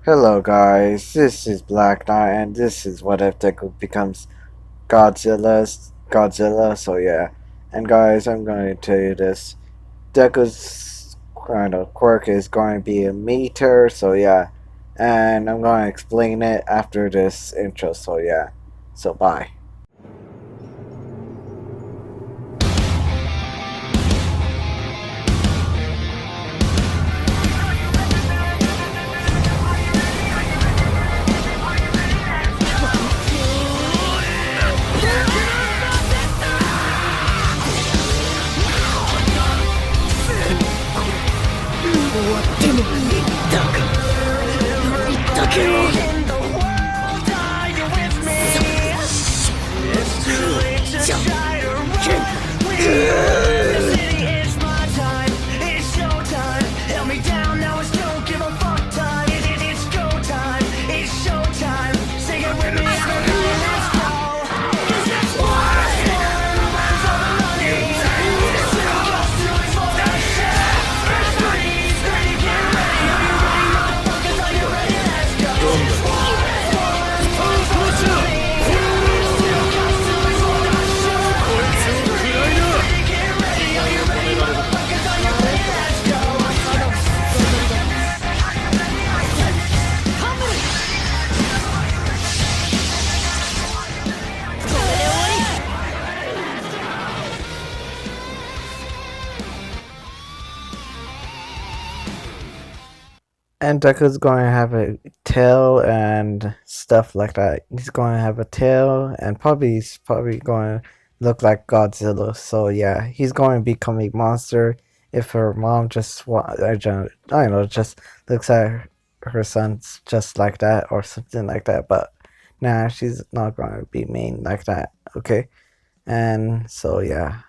Hello guys, this is Black Knight and this is what if Deku becomes Godzilla, so yeah. And guys, I'm going to tell you this. Deku's kind of quirk is going to be a meter, so yeah. And I'm going to explain it after this intro, so yeah. So bye. And Deku's going to have a tail and stuff like that. He's going to have a tail and he's probably going to look like Godzilla. So yeah, he's going to become a monster if her mom I don't know, just looks at her son just like that or something like that. But nah, she's not going to be mean like that. Okay, and so yeah.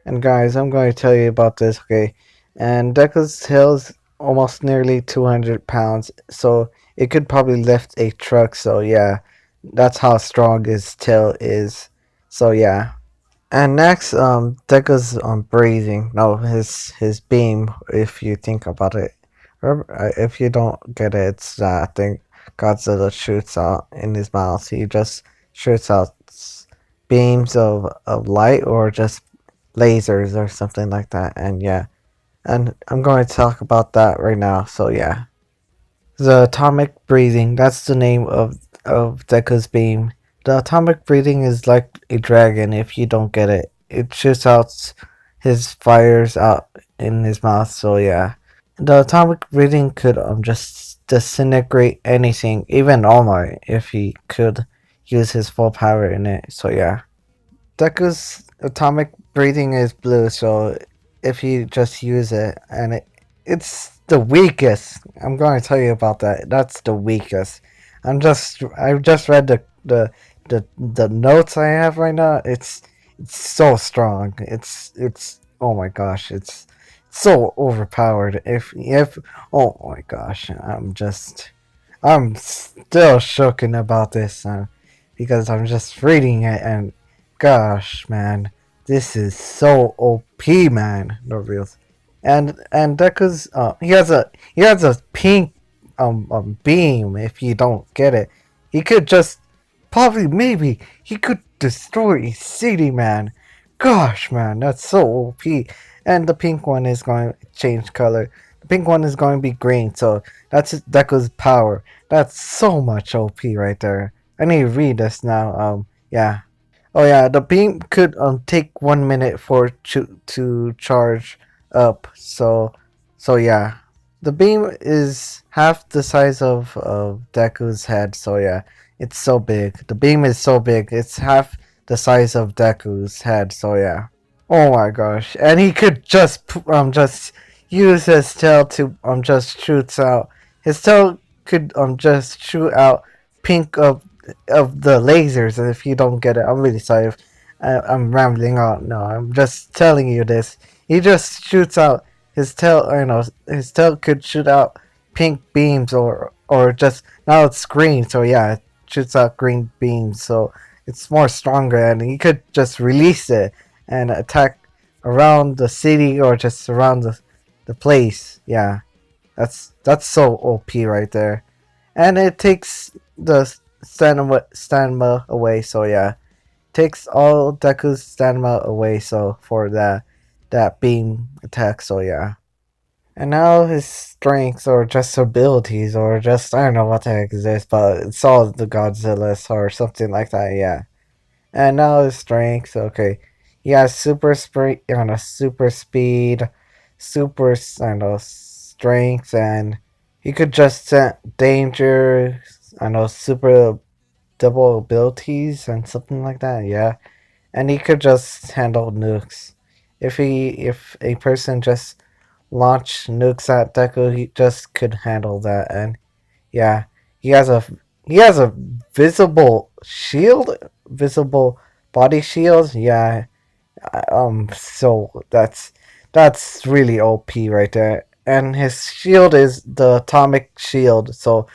And guys, I'm going to tell you about this. Okay, and Deku's tail's almost nearly 200 pounds, so it could probably lift a truck. So yeah, that's how strong his tail is. So yeah. And next, Deku's breathing. No, his beam. If you think about it, if you don't get it, it's that I think Godzilla shoots out in his mouth. He just shoots out beams of light or just lasers or something like that. And yeah, and I'm going to talk about that right now. So yeah, the atomic breathing. That's the name of Deku's beam. The atomic breathing is like a dragon. If you don't get it, it shoots out his fires out in his mouth. So yeah, the atomic breathing could just disintegrate anything, even All Might, if he could use his full power in it. So yeah. Deku's atomic breathing is blue, so if you just use it, and it's the weakest. I'm going to tell you about that. That's the weakest. I've just read the notes I have right now. It's so strong. It's oh my gosh. It's so overpowered. If oh my gosh. I'm still shooken about this because I'm just reading it and gosh, man, this is so OP, man. No reals. And Deku's he has a pink beam. If you don't get it, he could just probably maybe he could destroy a city, man. Gosh, man, that's so OP. And the pink one is going to change color. The pink one is going to be green. So that's Deku's power. That's so much OP right there. I need to read this now. Yeah. Oh yeah, the beam could take 1 minute for to charge up. So yeah, the beam is half the size of Deku's head. So yeah, it's so big. The beam is so big. It's half the size of Deku's head. So yeah. Oh my gosh, and he could just use his tail to just shoots out. His tail could just shoot out pink of the lasers. And if you don't get it, I'm really sorry if I'm rambling on. No, I'm just telling you this. He just shoots out his tail. You know, his tail could shoot out pink beams or just now it's green. So yeah, it shoots out green beams. So it's more stronger, and he could just release it and attack around the city or just around the place. Yeah, that's so OP right there. and it takes the stamina away. So yeah, takes all Deku's stamina away. So for that beam attack. So yeah. And now his strengths or just abilities or just I don't know what the heck is this, but it's all the Godzilla's or something like that, yeah. And now his strength, okay. He has super speed, super speed, super I don't know strength, and he could just send danger. I know super double abilities and something like that, yeah. And he could just handle nukes. If a person just launch nukes at Deku, he just could handle that. And yeah, he has a he has a visible shield, visible body shield. Yeah, so that's really OP right there. And his shield is the atomic shield, so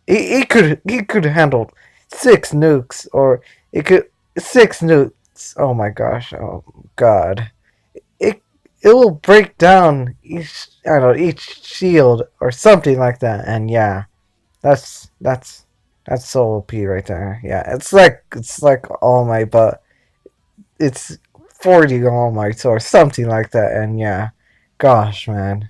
he could handle 6 nukes, or it could 6 nukes. Oh my gosh! Oh god! It it will break down each I don't know each shield or something like that. And yeah, that's that's so OP right there. Yeah, it's like All Might, but it's 40 All Mights or something like that. And yeah, gosh, man.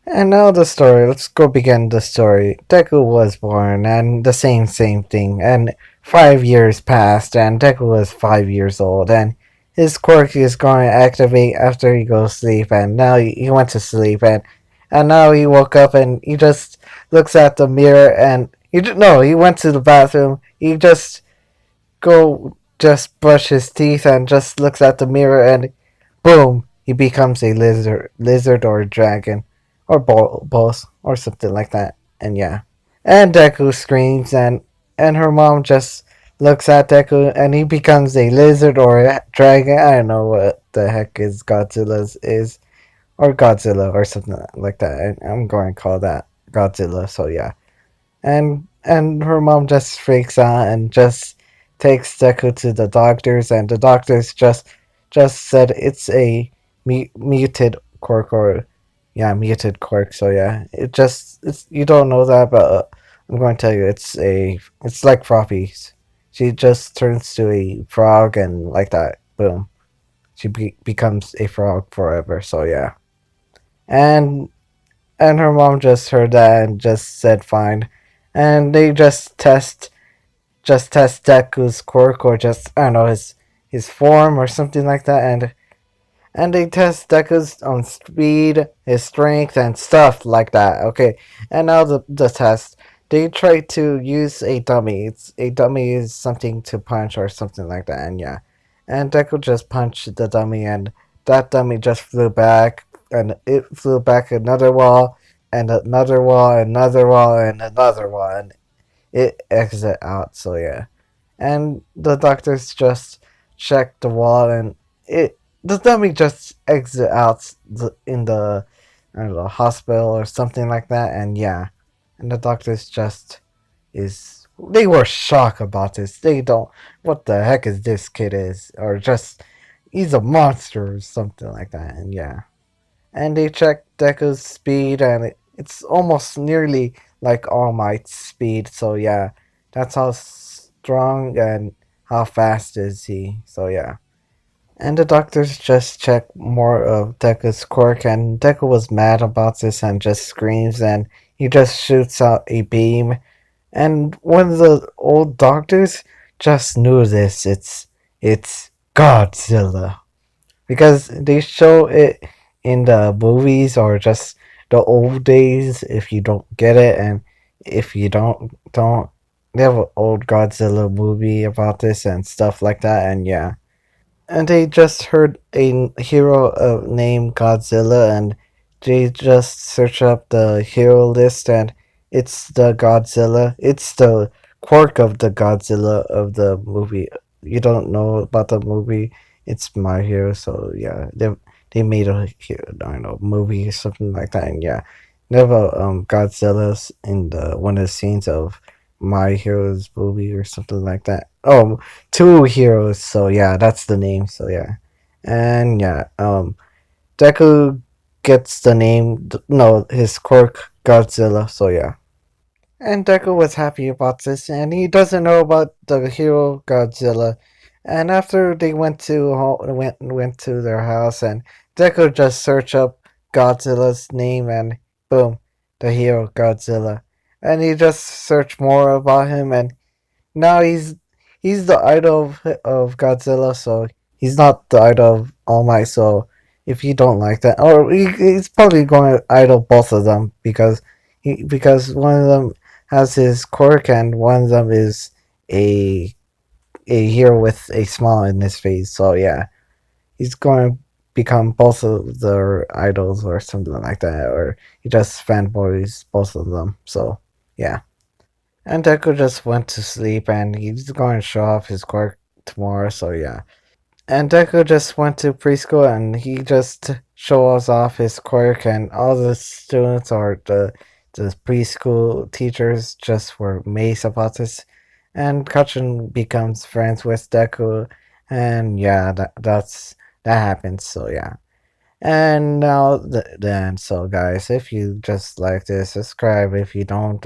And now the story. Let's go begin the story. Deku was born, and the same thing. And 5 years passed, and Deku was 5 years old, and his quirk is going to activate after he goes to sleep. And now he went to sleep, and now he woke up, and he just looks at the mirror, and he went to the bathroom. He just brush his teeth and just looks at the mirror, and boom, he becomes a lizard or a dragon, or both, or something like that. And yeah, and Deku screams, and her mom just looks at Deku, and he becomes a lizard or a dragon. I don't know what the heck is Godzilla's is, or Godzilla or something like that. I'm going to call that Godzilla. So yeah, and her mom just freaks out and just takes Deku to the doctors, and the doctors just said it's a muted quirk, or yeah, muted quirk. So yeah, it's you don't know that, but I'm going to tell you it's like Froppy's. She just turns to a frog, and like that, boom, she becomes a frog forever. So yeah, and and her mom just heard that and just said fine, and they just test Deku's quirk, or just I don't know his form or something like that, and they test Deku's speed, his strength, and stuff like that. Okay, and now the test. They try to use a dummy. A dummy is something to punch or something like that, and yeah, and Deku just punched the dummy, and that dummy just flew back, and it flew back another wall, and another wall, another wall, and another wall, and it exit out. So yeah, and the doctors just check the wall, and it the dummy just exit out in the I don't know hospital or something like that. And yeah, and the doctors just is they were shocked about this. They don't what the heck is this kid is, or just he's a monster or something like that. And yeah, and they check Deku's speed, and it's almost nearly like All Might's speed. So yeah, that's how strong and how fast is he. So yeah. And the doctors just check more of Deku's quirk, and Deku was mad about this and just screams, and he just shoots out a beam. And one of the old doctors just knew this. It's Godzilla, because they show it in the movies or just the old days. If you don't get it, and if you don't they have an old Godzilla movie about this and stuff like that. And yeah, and they just heard a hero named Godzilla, and they just search up the hero list, and it's the Godzilla. It's the quirk of the Godzilla of the movie. You don't know about the movie? It's My Hero. So yeah, they made a I don't know movie or something like that. And yeah, never Godzilla's in the one of the scenes of My Hero's movie or something like that. Oh, Two Heroes. So yeah, that's the name. So yeah, and yeah, Deku gets the name. No, his quirk Godzilla. So yeah. And Deku was happy about this, and he doesn't know about the hero Godzilla. And after they went to their house, and Deku just searched up Godzilla's name, and boom, the hero Godzilla. And he just searched more about him, and now he's the idol of Godzilla, so he's not the idol of All Might. So if you don't like that, or he's probably going to idol both of them because one of them has his quirk and one of them is a a hero with a smile in his face. So yeah, he's going to become both of their idols or something like that, or he just fanboys both of them. So yeah. And Deku just went to sleep and he's going to show off his quirk tomorrow, so yeah. And Deku just went to preschool and he just shows off his quirk and all the students or the preschool teachers just were amazed about this. And Kachin becomes friends with Deku and yeah, that happens, so yeah. And now, then, so guys, if you just like this, subscribe. If you don't.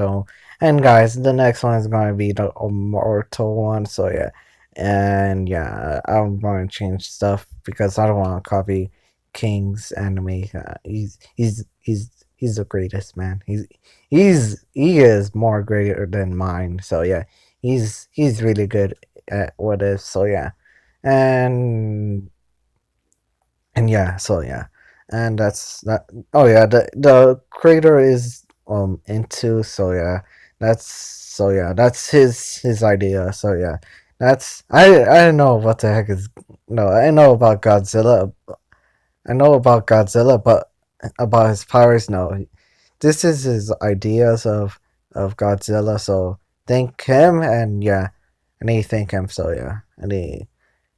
And guys, the next one is going to be the immortal one. So yeah, and yeah, I'm going to change stuff because I don't want to copy King's anime. He's the greatest man. He is more greater than mine. So yeah, he's really good at what is. So yeah, and yeah, so yeah, and that's that. Oh yeah, the creator is into, so yeah, that's his idea. So yeah, that's I don't know what the heck is. No, I know about Godzilla. I know about Godzilla, but about his powers, no. This is his ideas of Godzilla. So thank him, and yeah, and he thank him. So yeah, and he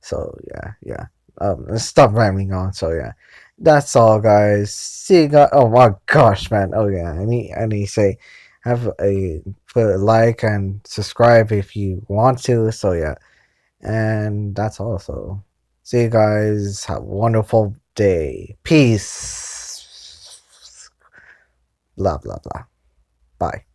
so yeah, yeah. Let's stop rambling on. So yeah, that's all, guys. See you guys. Oh my gosh, man. Oh yeah, I need to say, have a put a like and subscribe if you want to. So yeah, and that's all. So see you guys. Have a wonderful day. Peace. Blah blah blah. Bye.